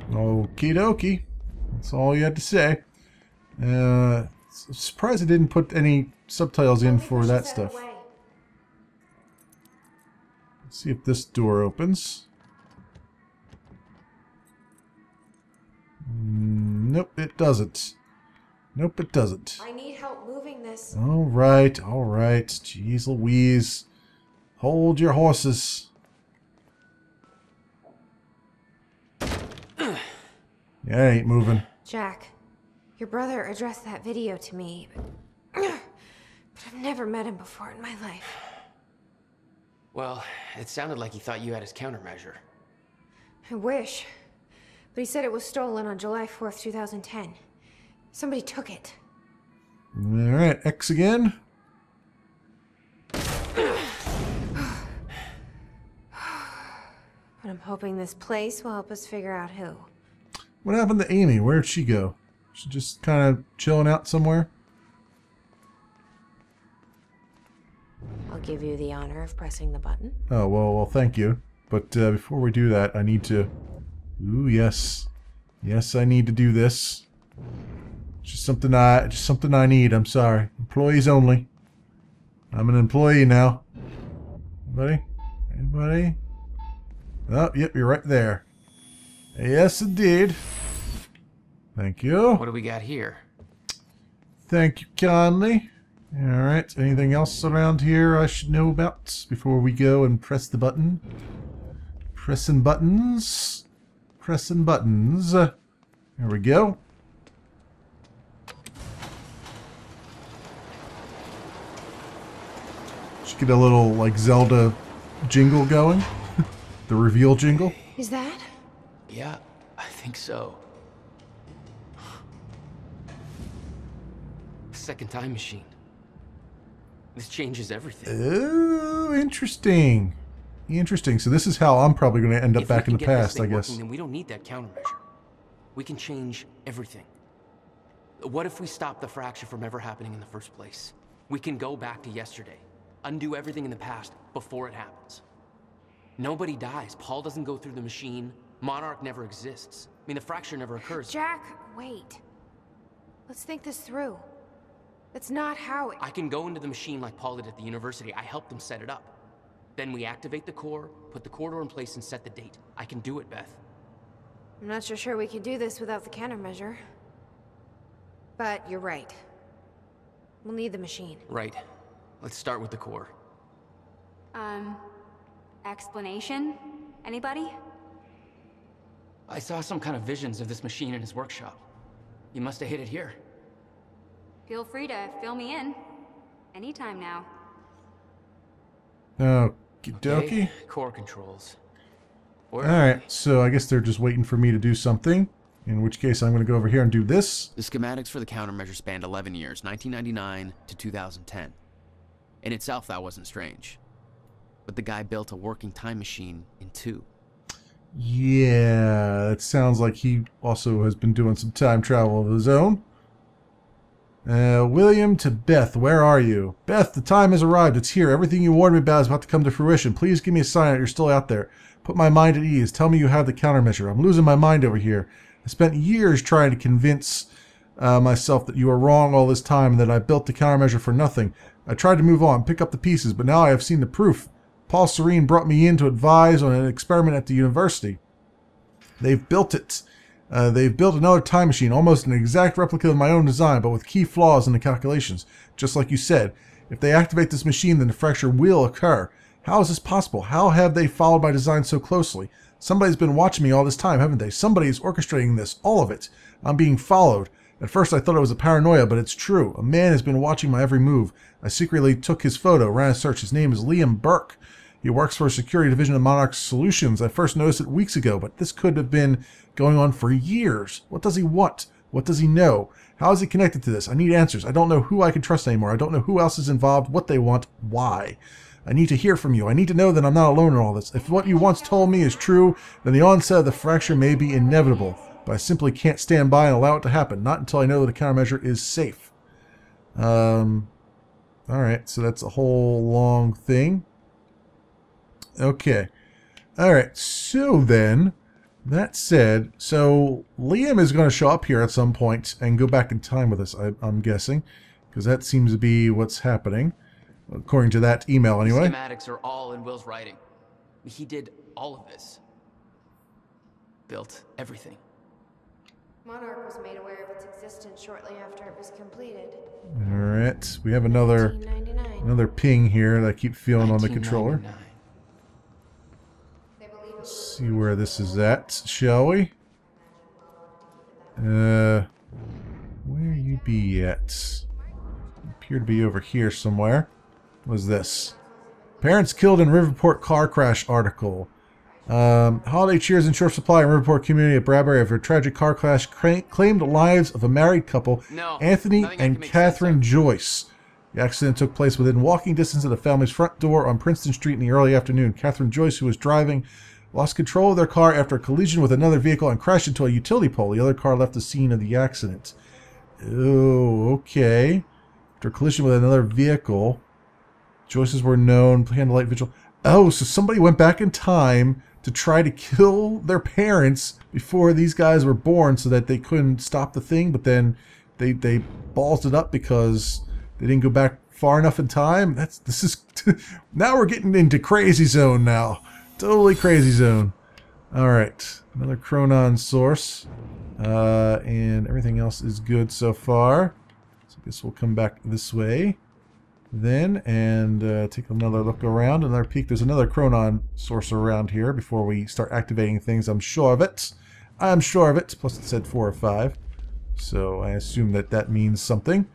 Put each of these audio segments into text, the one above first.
Okie dokie. That's all you had to say. Surprised I didn't put any subtitles in for that stuff. Let's see if this door opens. Nope, it doesn't. Nope, it doesn't. I need help moving this. Alright, alright. Jeez Louise. Hold your horses. Yeah, it ain't moving. Jack, your brother addressed that video to me, but I've never met him before in my life. Well, it sounded like he thought you had his countermeasure. I wish. But he said it was stolen on July 4th, 2010. Somebody took it. Alright, X again. But I'm hoping this place will help us figure out who. What happened to Amy? Where'd she go? She just kind of chilling out somewhere? I'll give you the honor of pressing the button. Oh, well, thank you. But before we do that, I need to... Ooh, yes. Yes, I need to do this. Just something I need. I'm sorry. Employees only. I'm an employee now. Anybody? Anybody? Oh, yep, you're right there. Yes, indeed. Thank you. What do we got here? Thank you kindly. Alright, anything else around here I should know about before we go and press the button? Pressing buttons. Pressing buttons. There we go. Should get a little, like, Zelda jingle going. The reveal jingle. Is that? Yeah, I think so. Second time machine. This changes everything. Oh, interesting. Interesting. So this is how I'm probably going to end up back in the past, I guess. Then we don't need that countermeasure. We can change everything. What if we stop the fracture from ever happening in the first place? We can go back to yesterday, undo everything in the past before it happens. Nobody dies. Paul doesn't go through the machine. Monarch never exists. I mean, the fracture never occurs. Jack, wait. Let's think this through. That's not how it... I can go into the machine like Paul did at the university. I helped them set it up. Then we activate the core, put the core door in place, and set the date. I can do it, Beth. I'm not so sure we can do this without the countermeasure. But you're right. We'll need the machine. Right. Let's start with the core. Explanation? Anybody? I saw some kind of visions of this machine in his workshop. You must have hid it here. Feel free to fill me in. Anytime now. Okie dokie. Okay, core controls. Alright, so I guess they're just waiting for me to do something. In which case I'm going to go over here and do this. The schematics for the countermeasure spanned 11 years, 1999 to 2010. In itself, that wasn't strange. But the guy built a working time machine in 2. Yeah, it sounds like he also has been doing some time travel of his own. William to Beth, where are you? Beth, the time has arrived. It's here. Everything you warned me about is about to come to fruition. Please give me a sign that you're still out there. Put my mind at ease. Tell me you have the countermeasure. I'm losing my mind over here. I spent years trying to convince myself that you were wrong all this time and that I built the countermeasure for nothing. I tried to move on, pick up the pieces, but now I have seen the proof. Paul Serene brought me in to advise on an experiment at the university. They've built it. They've built another time machine, almost an exact replica of my own design, but with key flaws in the calculations. Just like you said, if they activate this machine, then the fracture will occur. How is this possible? How have they followed my design so closely? Somebody's been watching me all this time, haven't they? Somebody is orchestrating this, all of it. I'm being followed. At first I thought it was a paranoia, but it's true. A man has been watching my every move. I secretly took his photo, ran a search. His name is Liam Burke. He works for a security division of Monarch Solutions. I first noticed it weeks ago, but this could have been going on for years. What does he want? What does he know? How is he connected to this? I need answers. I don't know who I can trust anymore. I don't know who else is involved, what they want, why. I need to hear from you. I need to know that I'm not alone in all this. If what you once told me is true, then the onset of the fracture may be inevitable. But I simply can't stand by and allow it to happen. Not until I know that a countermeasure is safe. Alright, so that's a whole long thing. Okay. Alright, so then, That said, so Liam is going to show up here at some point and go back in time with us, I'm guessing. Because that seems to be what's happening. According to that email, anyway. The schematics are all in Will's writing. He did all of this. Built everything. Monarch was made aware of its existence shortly after it was completed. Alright, we have another 1999. ping here that I keep feeling on the controller. 1999. Let's see where this is at, shall we? Where you be at? Appear to be over here somewhere. What is this? Parents killed in Riverport car crash article. Holiday cheers in short supply in Riverport community of Bradbury after a tragic car crash claimed the lives of a married couple, Anthony and Catherine Joyce. The accident took place within walking distance of the family's front door on Princeton Street in the early afternoon. Catherine Joyce, who was driving, lost control of their car after a collision with another vehicle and crashed into a utility pole. The other car left the scene of the accident. Oh, okay. After a collision with another vehicle, Joyce's were known, candlelight vigil. Oh, so somebody went back in time to try to kill their parents before these guys were born so that they couldn't stop the thing, but then they ballsed it up because they didn't go back far enough in time. This is now we're getting into crazy zone now. Totally crazy zone. Alright, another Chronon source. And everything else is good so far. So I guess we'll come back this way then and take another look around, another peek. There's another Chronon source around here before we start activating things. I'm sure of it. I'm sure of it. Plus it said 4 or 5. So I assume that means something.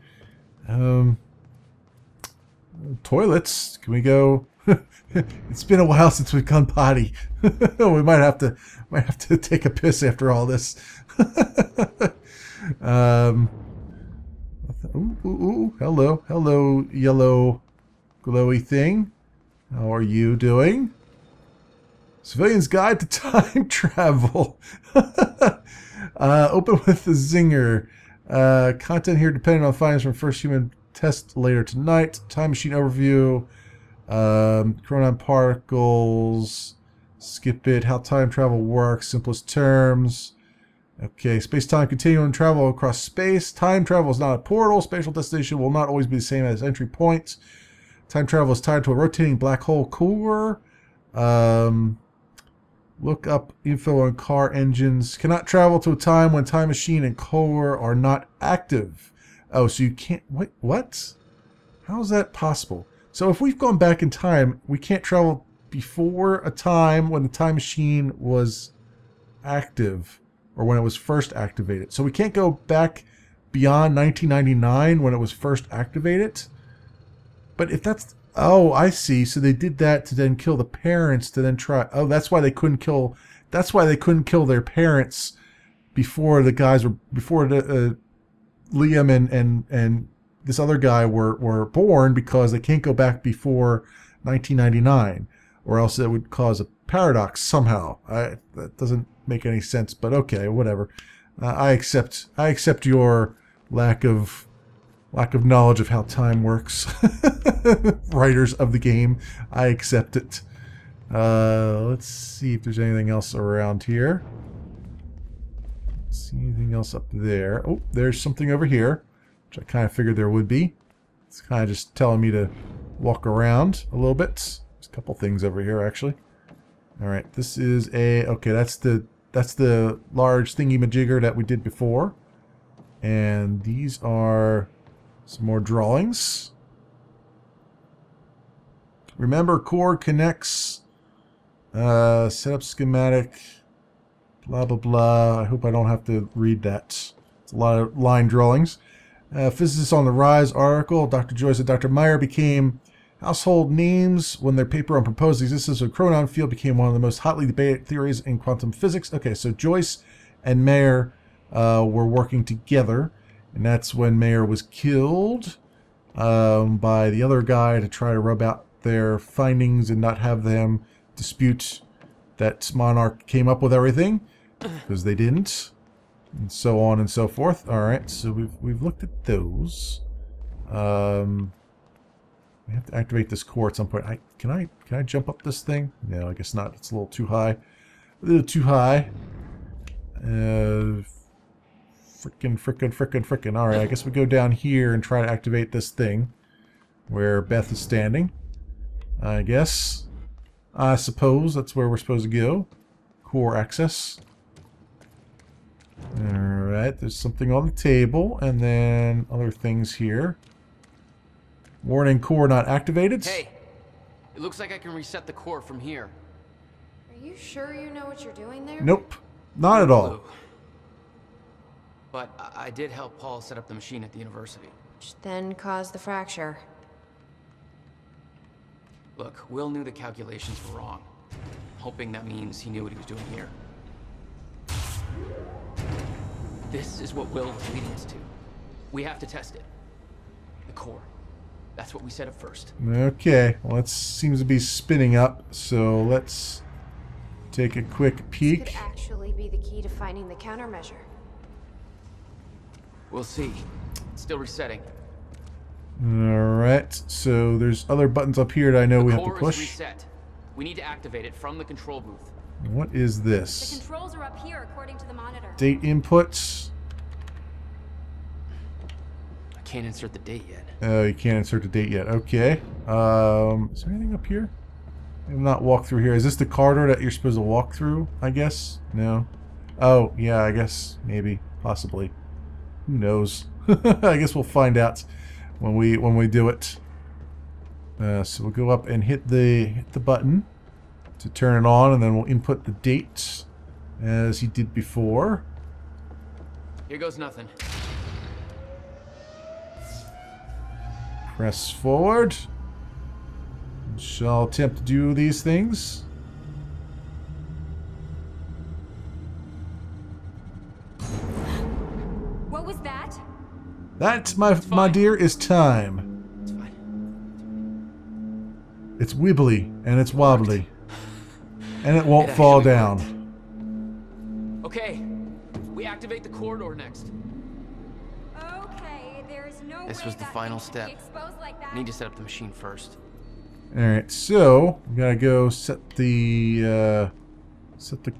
Toilets. Can we go? It's been a while since we've gone potty. We might have to take a piss after all this. Hello, yellow glowy thing. How are you doing? Civilian's Guide to Time Travel. Open with the zinger. Content here depending on findings from first human test later tonight. Time machine overview. Chronon particles. Skip it. How time travel works. Simplest terms. Okay, space-time continuum travel across space. Time travel is not a portal. Spatial destination will not always be the same as entry point. Time travel is tied to a rotating black hole core. Look up info on car engines. Cannot travel to a time when time machine and core are not active. Oh, so you can't... Wait, what? How is that possible? So if we've gone back in time, we can't travel before a time when the time machine was active, or when it was first activated. So we can't go back beyond 1999 when it was first activated. But if that's... Oh, I see. So they did that to then kill the parents to then try... Oh, that's why they couldn't kill... That's why they couldn't kill their parents before the guys were... Before the, Liam and this other guy were born, because they can't go back before 1999. Or else it would cause a paradox somehow. That doesn't make any sense, but okay, whatever. I accept your lack of knowledge of how time works. Writers of the game, I accept it. Let's see if there's anything else around here. See anything else up there? Oh, there's something over here, which I kind of figured there would be. It's kind of just telling me to walk around a little bit. There's a couple things over here actually. All right, this is a... Okay, that's the large thingy-majigger that we did before. And these are some more drawings. Remember, core connects. Setup schematic. Blah, blah, blah. I hope I don't have to read that. It's a lot of line drawings. Physicists on the Rise article. Dr. Joyce and Dr. Meyer became household names when their paper on proposed existence of the Chronon field became one of the most hotly debated theories in quantum physics. Okay, so Joyce and Meyer were working together, and that's when Meyer was killed by the other guy to try to rub out their findings and not have them dispute that Monarch came up with everything, because they didn't, and so on and so forth. All right, so we've looked at those. We have to activate this core at some point. Can I jump up this thing? No, I guess not. It's a little too high. A little too high. Frickin'. Alright, I guess we go down here and try to activate this thing where Beth is standing. I guess. I suppose that's where we're supposed to go. Core access. Alright, there's something on the table, and then other things here. Warning, core not activated. Hey, it looks like I can reset the core from here. Are you sure you know what you're doing there? Nope, not at all. But I did help Paul set up the machine at the university. Which then caused the fracture. Look, Will knew the calculations were wrong. Hoping that means he knew what he was doing here. This is what Will was leading us to. We have to test it. The core. That's what we set up first. Okay, well it seems to be spinning up, so let's take a quick This peek. could actually be the key to finding the countermeasure. We'll see. It's still resetting. Alright, so there's other buttons up here that I know The we have to core is push. reset. We need to activate it from the control booth. What is The this? controls are up here according to the monitor. Date inputs. I can't insert the date yet. Oh, you can't insert the date yet. Okay. Is there anything up here? I've not walked through here. Is this the corridor that you're supposed to walk through? I guess. No. Oh, yeah. I guess maybe, possibly. Who knows? I guess we'll find out when we do it. So we'll go up and hit the button to turn it on, and then we'll input the date as he did before. Here goes nothing. Press forward. Shall attempt to do these things. What was that? That, my dear, is time. It's fine. It's wibbly and it's wobbly, and it won't It fall actually down. Okay, we activate the corridor next. Okay, there's no This way was the that final thing should be step. exposed like that. I need to set up the machine first. All right, so we gotta go set the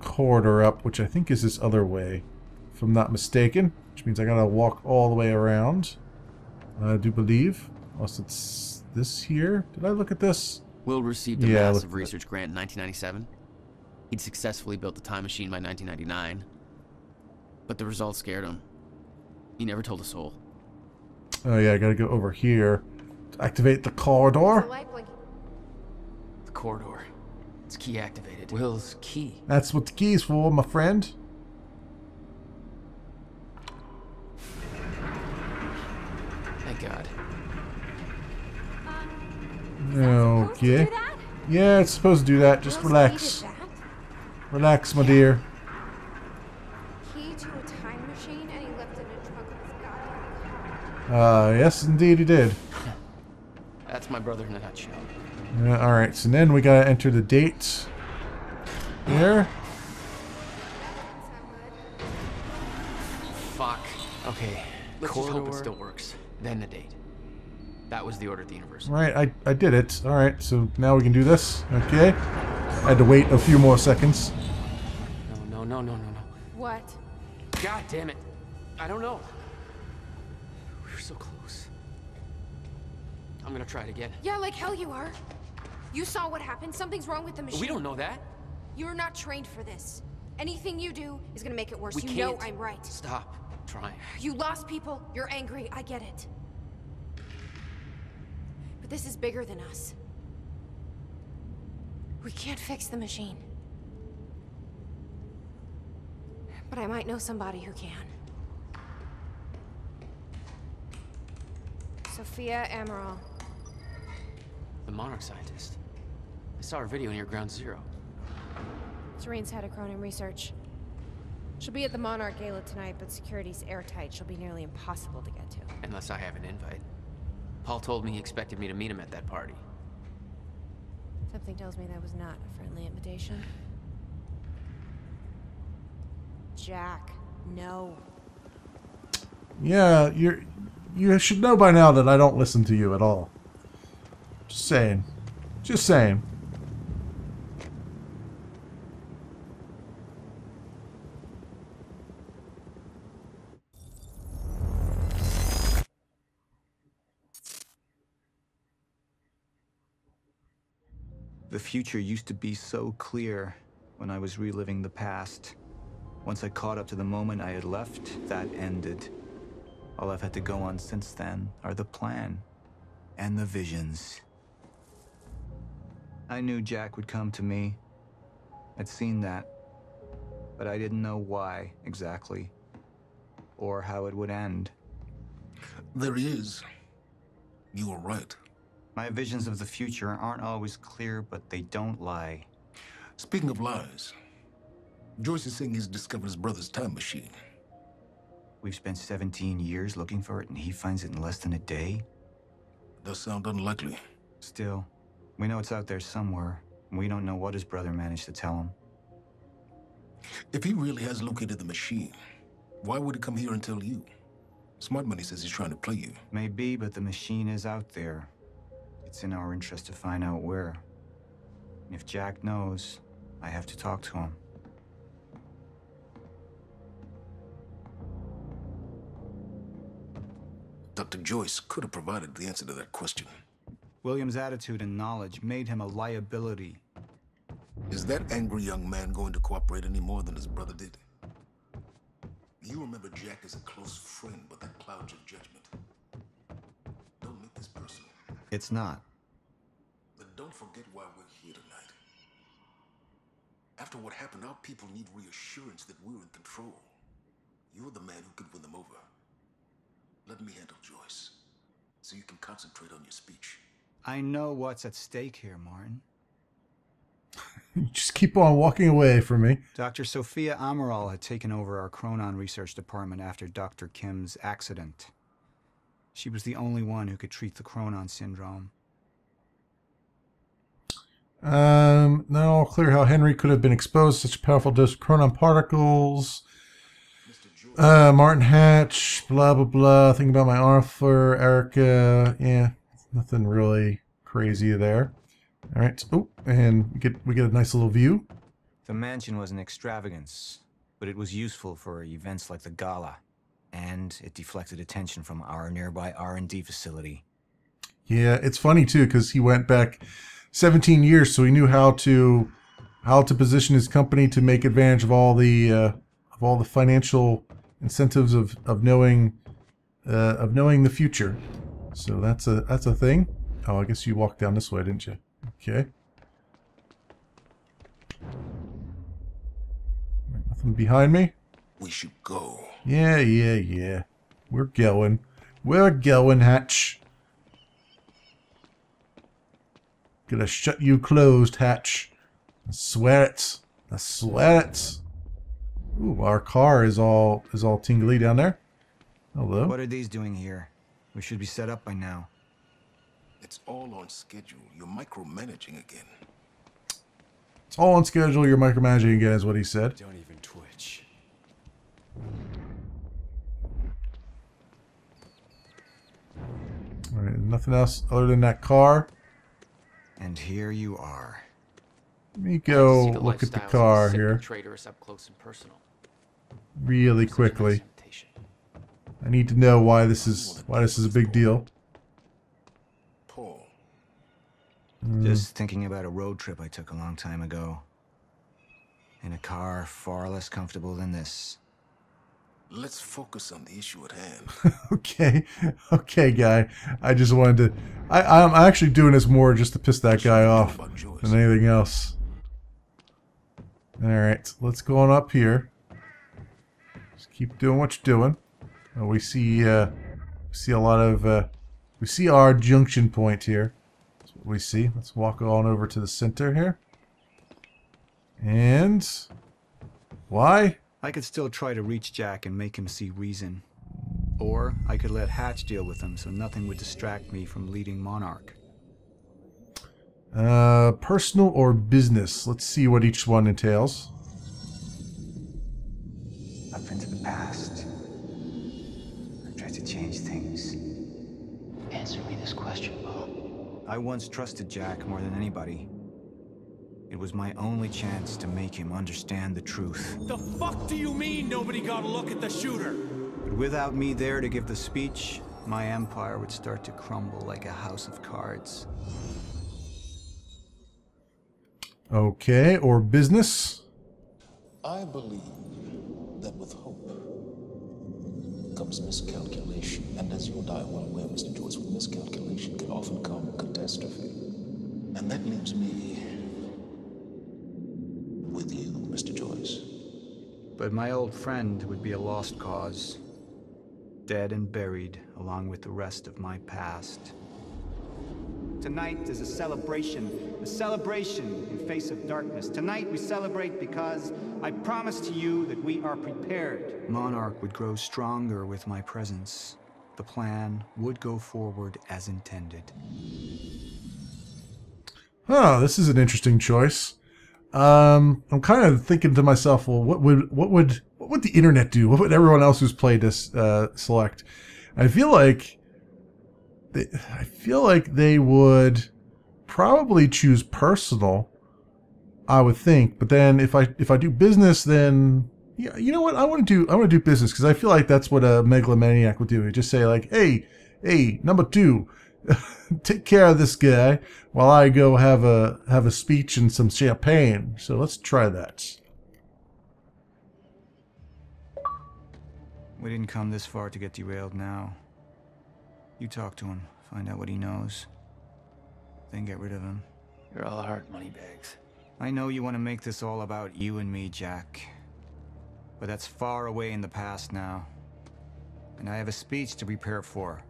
corridor up, which I think is this other way, if I'm not mistaken. Which means I gotta walk all the way around. I do believe, unless it's this here. Did I look at this? Will received a Yeah, massive look- research grant in 1997. He'd successfully built the time machine by 1999. But the results scared him. He never told a soul. Oh yeah, I gotta go over here to activate the The corridor. light blinking. The corridor. It's key activated. Will's key. That's what the key's for, my friend. Thank God. Supposed to Okay. do that? Yeah, it's supposed to do that. Just Will's relax. needed that? Relax, my dear. Key to a time machine, and he left it in a trunk of his goddamn car. Yes, indeed he did. That's my brother in a nutshell. Alright, so then we gotta enter the date. Here. Fuck. Okay. Let's just hope it still works. Then the date. That was the order at the university. Right, I did it. Alright, so now we can do this. Okay. I had to wait a few more seconds. No. What? God damn it. I don't know. We were so close. I'm gonna try it again. Yeah, like hell you are. You saw what happened. Something's wrong with the machine. We don't know that. You're not trained for this. Anything you do is gonna make it worse. We You can't. know I'm right. Stop trying. You lost people. You're angry. I get it. But this is bigger than us. We can't fix the machine. But I might know somebody who can. Sophia Amaral. The Monarch scientist. I saw her video near Ground Zero. Serene's head of Cronin Research. She'll be at the Monarch Gala tonight, but security's airtight. She'll be nearly impossible to get to. Unless I have an invite. Paul told me he expected me to meet him at that party. Something tells me that was not a friendly invitation. Jack, no. Yeah, you should know by now that I don't listen to you at all. Just saying. Just saying. The future used to be so clear when I was reliving the past. Once I caught up to the moment I had left, that ended. All I've had to go on since then are the plan and the visions. I knew Jack would come to me. I'd seen that, but I didn't know why exactly, or how it would end. There he is. You were right. My visions of the future aren't always clear, but they don't lie. Speaking of lies, Joyce is saying he's discovered his brother's time machine. We've spent 17 years looking for it, and he finds it in less than a day? Does sound unlikely. Still, we know it's out there somewhere, and we don't know what his brother managed to tell him. If he really has located the machine, why would he come here and tell you? Smart Money says he's trying to play you. Maybe, but the machine is out there. It's in our interest to find out where. And if Jack knows, I have to talk to him. Dr. Joyce could have provided the answer to that question. William's attitude and knowledge made him a liability. Is that angry young man going to cooperate any more than his brother did? You remember Jack as a close friend, but that clouds your judgment. Don't make this personal. It's not. But don't forget why we're here tonight. After what happened, our people need reassurance that we're in control. You're the man who could win them over. Let me handle Joyce, so you can concentrate on your speech. I know what's at stake here, Martin. You just keep on walking away from me. Dr. Sophia Amaral had taken over our Chronon research department after Dr. Kim's accident. She was the only one who could treat the Chronon syndrome. Not all clear how Henry could have been exposed to such a powerful dose of Chronon particles. Martin Hatch, blah, blah, blah. Think about my offer, Erica. Yeah, nothing really crazy there. All right. Oh, and we get a nice little view. The mansion was an extravagance, but it was useful for events like the gala, and it deflected attention from our nearby R&D facility. Yeah, it's funny too because he went back 17 years, so he knew how to position his company to make advantage of all the financial incentives of knowing the future. So that's a thing. Oh, I guess you walked down this way, didn't you? Okay. Nothing behind me? We should go. Yeah. We're going, Hatch. Gonna shut you closed, Hatch. I swear it. Ooh, our car is all tingly down there. Hello. What are these doing here? We should be set up by now. It's all on schedule. You're micromanaging again. It's all on schedule. You're micromanaging again, is what he said. Don't even twitch. All right, nothing else other than that car. And here you are. Let me go look at the car here Traders up close and personal. really quickly. I need to know why this is a big deal. Paul. Just thinking about a road trip I took a long time ago. In a car far less comfortable than this. Let's focus on the issue at hand. Okay, guy. I just wanted to. I'm actually doing this more just to piss that guy off than anything else. All right, let's go on up here. Just keep doing what you're doing. We see a lot of. We see our junction point here. That's what we see. Let's walk on over to the center here. And why? I could still try to reach Jack and make him see reason. Or I could let Hatch deal with him so nothing would distract me from leading Monarch. Personal or business? Let's see what each one entails. Up into the past. I tried to change things. Answer me this question, Bo. I once trusted Jack more than anybody. It was my only chance to make him understand the truth. The fuck do you mean nobody got a look at the shooter? But without me there to give the speech, my empire would start to crumble like a house of cards. Okay, or business? I believe that with hope comes miscalculation. And as you and I are well aware, Mr. Joyce, with miscalculation can often come catastrophe. And that leaves me with you, Mr. Joyce. But my old friend would be a lost cause. Dead and buried, along with the rest of my past. Tonight is a celebration in face of darkness. Tonight we celebrate because I promise to you that we are prepared. Monarch would grow stronger with my presence. The plan would go forward as intended. Huh, this is an interesting choice. I'm kind of thinking to myself, well, what would the internet do? What would everyone else who's played this select? I feel like they would probably choose personal, I would think. But then if I do business, then yeah, you know what? I want to do business because I feel like that's what a megalomaniac would do. He'd just say like, hey, number 2, take care of this guy while I go have a speech and some champagne. So let's try that. We didn't come this far to get derailed now. You talk to him, find out what he knows, then get rid of him. You're all heart, moneybags. I know you want to make this all about you and me, Jack. But that's far away in the past now. And I have a speech to prepare for.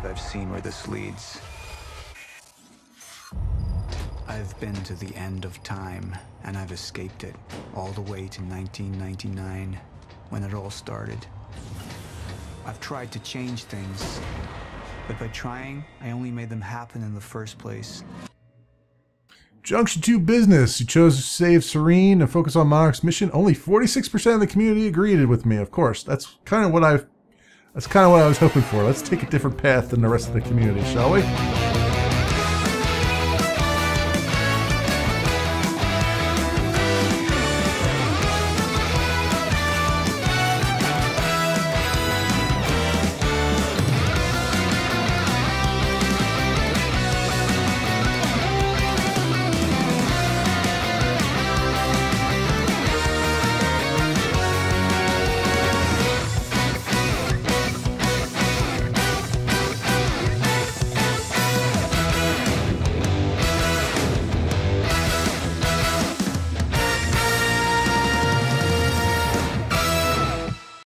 I've seen where this leads. I've been to the end of time, and I've escaped it, all the way to 1999, when it all started. I've tried to change things, but by trying, I only made them happen in the first place. Junction 2 business. You chose to save Serene and focus on Monarch's mission. Only 46% of the community agreed with me, of course. That's kind of what I was hoping for. Let's take a different path than the rest of the community, shall we?